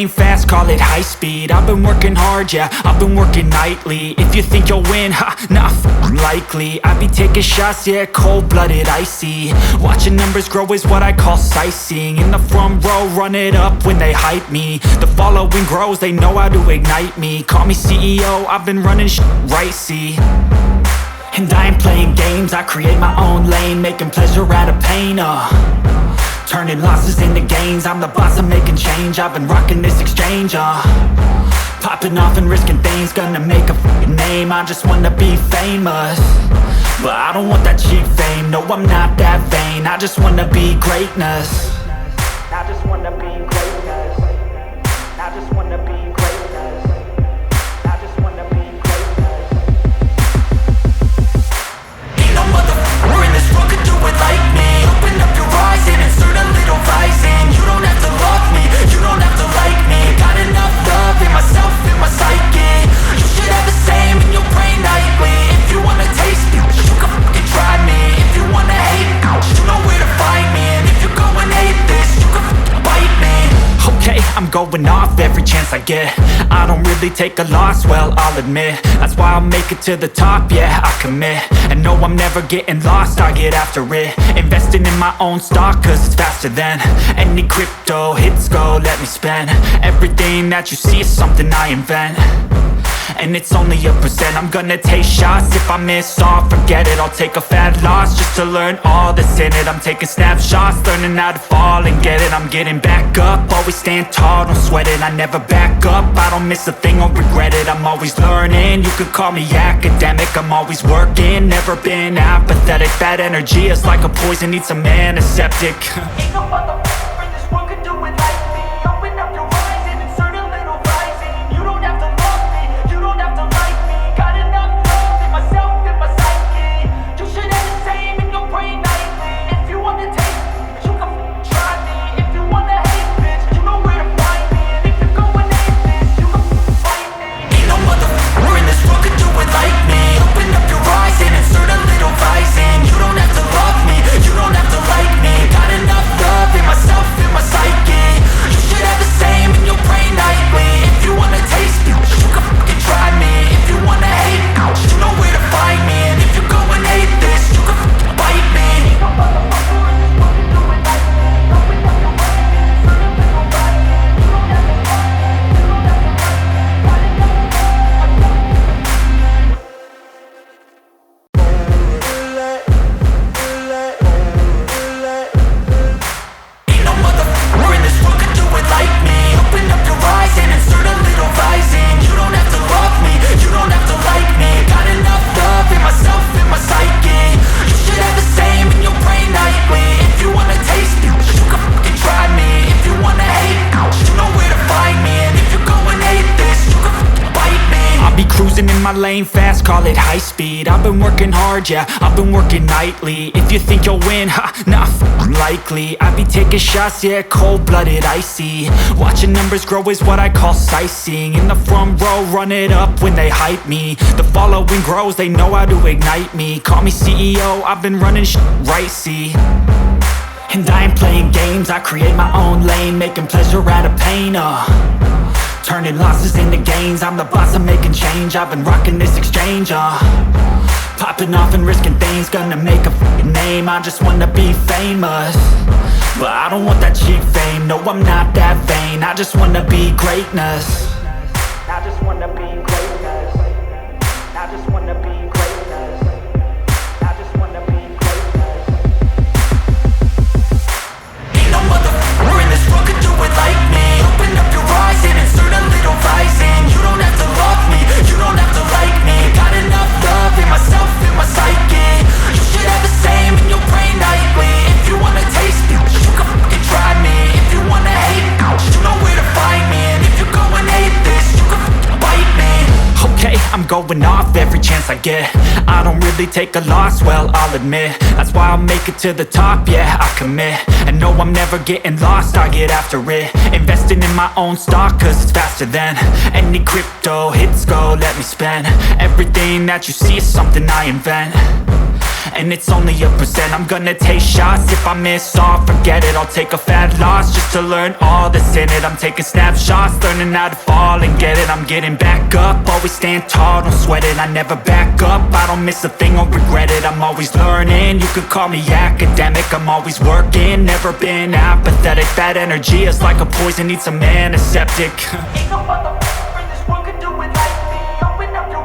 lane fast, call it high speed. I've been working hard, yeah, I've been working nightly. If you think you'll win, ha, not likely. I be taking shots, yeah, cold-blooded, icy. Watching numbers grow is what I call sightseeing. In the front row, run it up when they hype me. The following grows, they know how to ignite me. Call me CEO, I've been running right, see. And I ain't playing games, I create my own lane, making pleasure out of pain, turning losses into gains. I'm the boss, I'm making change. I've been rocking this exchange, popping off and risking things. Gonna make a f***ing name. I just wanna be famous, but I don't want that cheap fame. No, I'm not that vain. I just wanna be greatness. I just wanna be greatness. I just wanna be greatness. I just wanna be greatness. Ain't no motherfucker in this world could do it like me. Open up your eyes and insert a little vice in. You don't have to love me, you don't have to like me. Got enough love in myself, in my psyche. You should have the same in your brain nightly. If you wanna taste me, you can fucking try me. If you wanna hate, you know where to find me. And if you're going hate this, you can fucking bite me. Okay, I'm going off every chance I get. I don't really take a loss, well, I'll admit. That's why I'll make it to the top, yeah, I commit. And no, I'm never getting lost, I get after it. Investing in my own stock, cause it's faster than any crypto hits go, let me spend. Everything that you see is something I invent, and it's only a percent. I'm gonna take shots, if I miss all, forget it. I'll take a fat loss just to learn all that's in it. I'm taking snapshots, learning how to fall and get it. I'm getting back up, always stand tall, don't sweat it. I never back up, I don't miss a thing or regret it. I'm always learning, you could call me academic. I'm always working, never been apathetic. Bad energy is like a poison, needs some antiseptic. Ain't no motherfucker in this world could do it like me. Open up your eyes and insert a little vice in. You don't have to love me, you don't have to like me. Got enough love in myself, in my psyche. You should have the same in your brain nightly. If you wanna taste me, you can try me. If you wanna hate, bitch, you know where to find me. And if you're going hate this, you can fight me. Ain't no motherfucker in this world could do it like me. Open up your eyes and insert a little vice in. You don't have to love me, you don't have to like me. Got enough love in myself, in my psyche. You should have the same in your brain nightly. If you wanna taste me, you can fucking try me. If you wanna hate, you know where to find me. And if you're going hate this, you can fucking bite me. Ain't no motherfucker in this world can do it like me. Open up your eyes and insert a little vice in. You don't have to love me, you don't have to like me. Got enough love, ain't no motherfucker in this world could do it like me. Open up your eyes and insert a little vice in. You don't have to love me, you don't have to like me. Got enough love in myself, in my psyche. You should have the same in your brain nightly. If you wanna taste me, you can fucking try me. If you wanna hate, you know where to find me. And if you're going hate this, you can fucking bite me. I'll be cruising in my lane fast, call it high speed. I've been working hard, yeah, I've been working nightly. If you think you'll win, ha, not likely. I be taking shots, yeah, cold-blooded, icy. Watching numbers grow is what I call sightseeing. In the front row, run it up when they hype me. The following grows, they know how to ignite me. Call me CEO, I've been running right, see. And I ain't playing games, I create my own lane, making pleasure out of pain, turning losses into gains. I'm the boss, I'm making change. I've been rocking this exchange, popping off and risking things. Gonna make a f***ing name. I just wanna be famous, but I don't want that cheap fame. No, I'm not that vain. I just wanna be greatness. I just wanna be greatness. I just wanna be greatness. I just wanna be greatness. Ain't no motherfucker in this world could do it like me. Open up your eyes and insert a little vice in. You don't have to love me, you don't have to like me. Got enough love in myself, in my psyche. You should have the same in your brain nightly. If you wanna taste me, you can fucking try me. If you wanna hate, you know where to find me. And if you're going hate this, you can fucking bite me. Okay, I'm going off every chance I get. I don't really take a loss, well, I'll admit. That's why I'll make it to the top, yeah, I commit. And no, I'm never getting lost, I get after it. Investing in my own stock, cause it's faster than any crypto hits go, let me spend. Everything that you see is something I invent, and it's only a percent. I'm gonna take shots, if I miss all, forget it. I'll take a fat loss just to learn all that's in it. I'm taking snapshots, learning how to fall and get it. I'm getting back up, always stand tall, don't sweat it. I never back up, I don't miss a thing or regret it. I'm always learning, you could call me academic. I'm always working, never been apathetic. That energy is like a poison, needs a antiseptic.